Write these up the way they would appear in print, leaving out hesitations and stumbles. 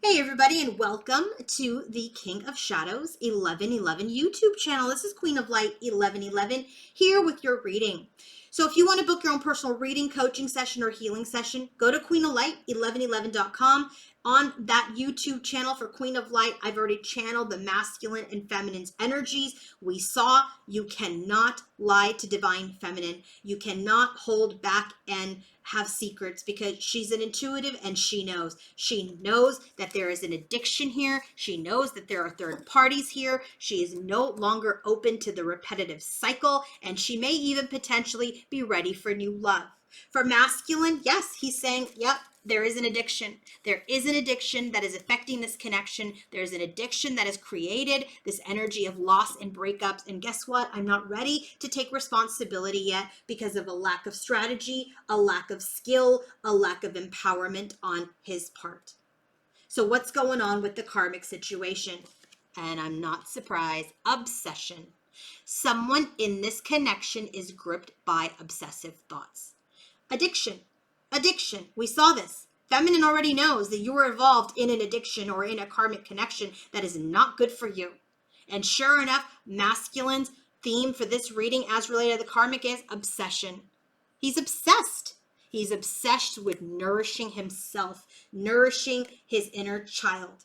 Hey everybody, and welcome to the King of Shadows 1111 YouTube channel. This is Queen of Light 1111 here with your reading. So if you want to book your own personal reading, coaching session, or healing session, go to queenoflight1111.com. On that YouTube channel for Queen of Light, I've already channeled the masculine and feminine's energies. We saw you cannot lie to divine feminine. You cannot hold back and have secrets because she's an intuitive and she knows. She knows that there is an addiction here. She knows that there are third parties here. She is no longer open to the repetitive cycle, and she may even potentially be ready for new love. For masculine, yes, he's saying, yep, there is an addiction. There is an addiction that is affecting this connection. There's an addiction that has created this energy of loss and breakups. And guess what? I'm not ready to take responsibility yet because of a lack of strategy, a lack of skill, a lack of empowerment on his part. So what's going on with the karmic situation? And I'm not surprised, obsession. Someone in this connection is gripped by obsessive thoughts. Addiction. We saw this. Feminine already knows that you are involved in an addiction or in a karmic connection that is not good for you. And sure enough, masculine's theme for this reading as related to the karmic is obsession. He's obsessed. He's obsessed with nourishing himself, nourishing his inner child.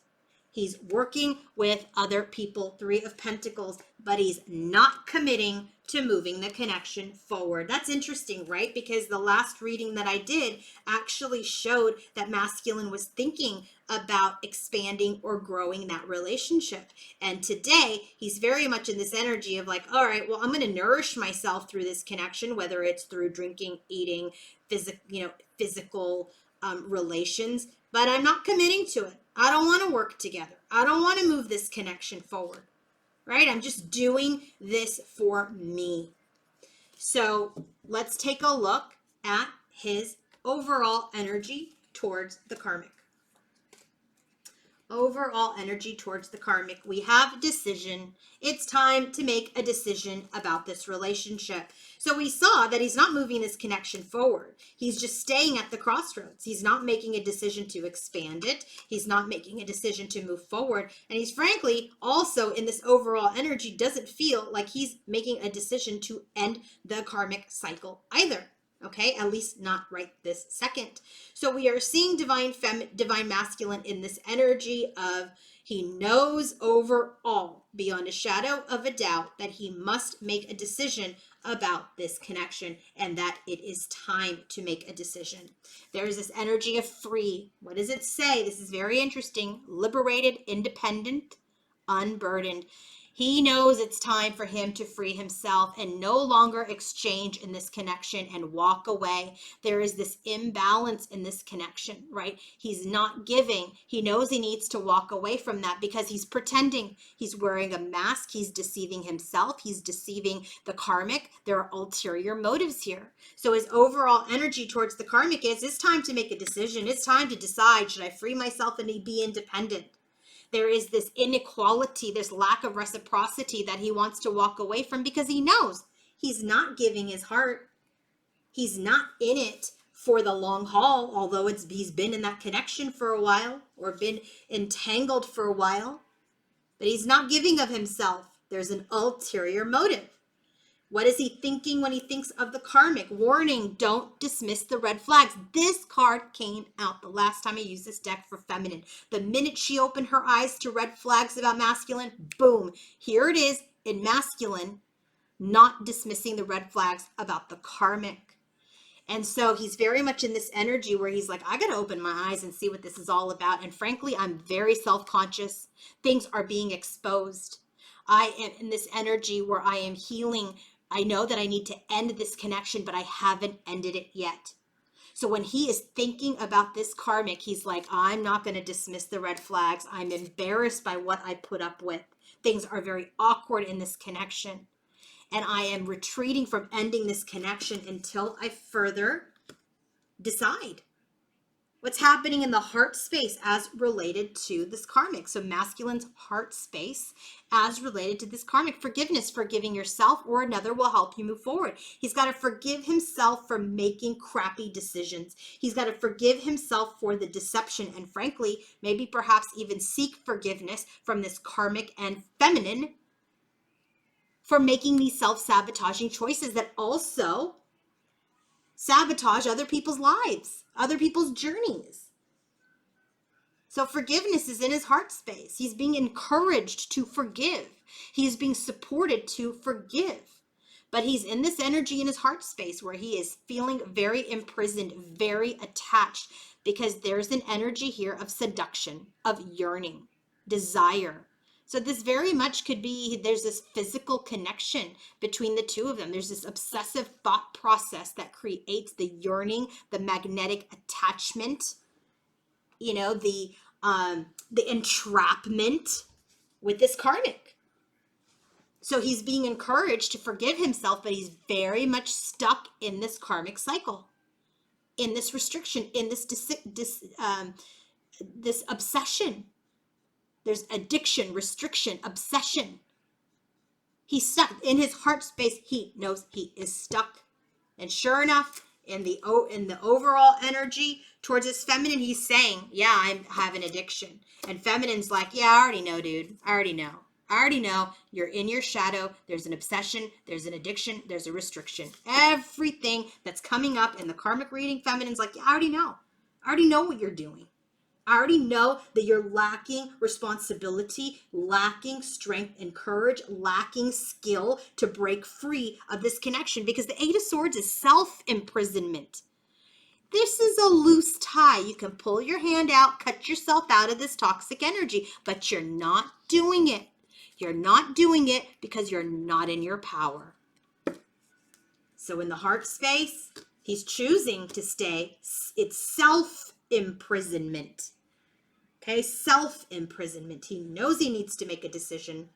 He's working with other people, Three of Pentacles, but he's not committing to moving the connection forward. That's interesting, right? Because the last reading that I did actually showed that masculine was thinking about expanding or growing that relationship. And today, he's very much in this energy of like, all right, well, I'm going to nourish myself through this connection, whether it's through drinking, eating, physical relations, but I'm not committing to it. I don't want to work together. I don't want to move this connection forward, right? I'm just doing this for me. So let's take a look at his overall energy towards the karmic. Overall energy towards the karmic. We have decision. It's time to make a decision about this relationship. So we saw that he's not moving this connection forward. He's just staying at the crossroads. He's not making a decision to expand it. He's not making a decision to move forward. And he's frankly also in this overall energy doesn't feel like he's making a decision to end the karmic cycle either. Okay, at least not right this second. So we are seeing divine masculine in this energy of he knows overall, beyond a shadow of a doubt, that he must make a decision about this connection and that it is time to make a decision. There is this energy of free. What does it say? This is very interesting. Liberated, independent, unburdened. He knows it's time for him to free himself and no longer exchange in this connection and walk away. There is this imbalance in this connection, right? He's not giving. He knows he needs to walk away from that because he's pretending. He's wearing a mask. He's deceiving himself. He's deceiving the karmic. There are ulterior motives here. So his overall energy towards the karmic is, it's time to make a decision. It's time to decide, should I free myself and be independent? There is this inequality, this lack of reciprocity that he wants to walk away from because he knows he's not giving his heart. He's not in it for the long haul, although he's been in that connection for a while or been entangled for a while. But he's not giving of himself. There's an ulterior motive. What is he thinking when he thinks of the karmic? Warning, don't dismiss the red flags. This card came out the last time I used this deck for feminine. The minute she opened her eyes to red flags about masculine, boom, here it is in masculine, not dismissing the red flags about the karmic. And so he's very much in this energy where he's like, I got to open my eyes and see what this is all about. And frankly, I'm very self-conscious. Things are being exposed. I am in this energy where I am healing. I know that I need to end this connection, but I haven't ended it yet. So when he is thinking about this karmic, he's like, I'm not going to dismiss the red flags. I'm embarrassed by what I put up with. Things are very awkward in this connection. And I am retreating from ending this connection until I further decide. What's happening in the heart space as related to this karmic? So masculine's heart space as related to this karmic. Forgiveness, forgiving yourself or another will help you move forward. He's got to forgive himself for making crappy decisions. He's got to forgive himself for the deception and frankly, maybe perhaps even seek forgiveness from this karmic and feminine for making these self-sabotaging choices that also sabotage other people's lives, other people's journeys. So forgiveness is in his heart space. He's being encouraged to forgive. He's being supported to forgive. But he's in this energy in his heart space where he is feeling very imprisoned, very attached, because there's an energy here of seduction, of yearning, desire. So this very much could be, there's this physical connection between the two of them. There's this obsessive thought process that creates the yearning, the magnetic attachment, you know, the entrapment with this karmic. So he's being encouraged to forgive himself, but he's very much stuck in this karmic cycle, in this restriction, in this this obsession. There's addiction, restriction, obsession. He's stuck in his heart space. He knows he is stuck. And sure enough, in the overall energy towards his feminine, he's saying, yeah, I have an addiction. And feminine's like, yeah, I already know, dude. I already know. I already know. You're in your shadow. There's an obsession. There's an addiction. There's a restriction. Everything that's coming up in the karmic reading, feminine's like, yeah, I already know. I already know what you're doing. I already know that you're lacking responsibility, lacking strength and courage, lacking skill to break free of this connection, because the Eight of Swords is self-imprisonment. This is a loose tie. You can pull your hand out, cut yourself out of this toxic energy, but you're not doing it. You're not doing it because you're not in your power. So in the heart space, he's choosing to stay. It's self-imprisonment. Okay, self-imprisonment. He knows he needs to make a decision.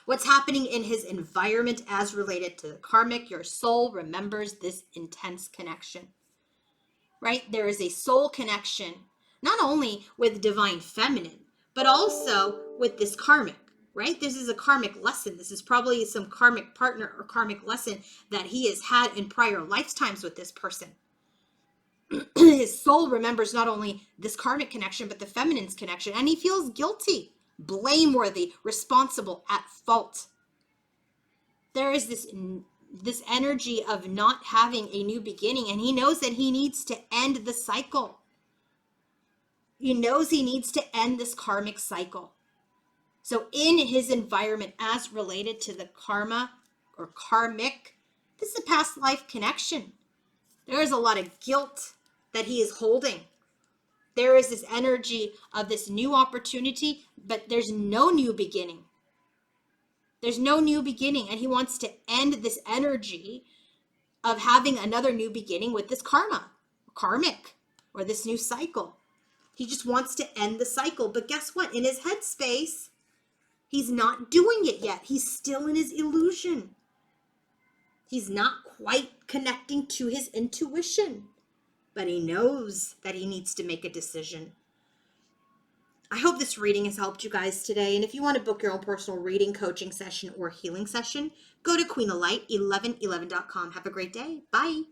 What's happening in his environment as related to the karmic? Your soul remembers this intense connection, right? There is a soul connection, not only with divine feminine, but also with this karmic, right? This is a karmic lesson. This is probably some karmic partner or karmic lesson that he has had in prior lifetimes with this person. His soul remembers not only this karmic connection, but the feminine's connection, and he feels guilty, blameworthy, responsible, at fault. There is this energy of not having a new beginning, and he knows that he needs to end the cycle. He knows he needs to end this karmic cycle. So in his environment as related to the karma or karmic, this is a past life connection. There is a lot of guilt that he is holding. There is this energy of this new opportunity, but there's no new beginning. There's no new beginning, and he wants to end this energy of having another new beginning with this karmic, or this new cycle. He just wants to end the cycle, but guess what? In his headspace, he's not doing it yet. He's still in his illusion. He's not quite connecting to his intuition, but he knows that he needs to make a decision. I hope this reading has helped you guys today. And if you want to book your own personal reading, coaching session, or healing session, go to queenoflight1111.com. Have a great day. Bye.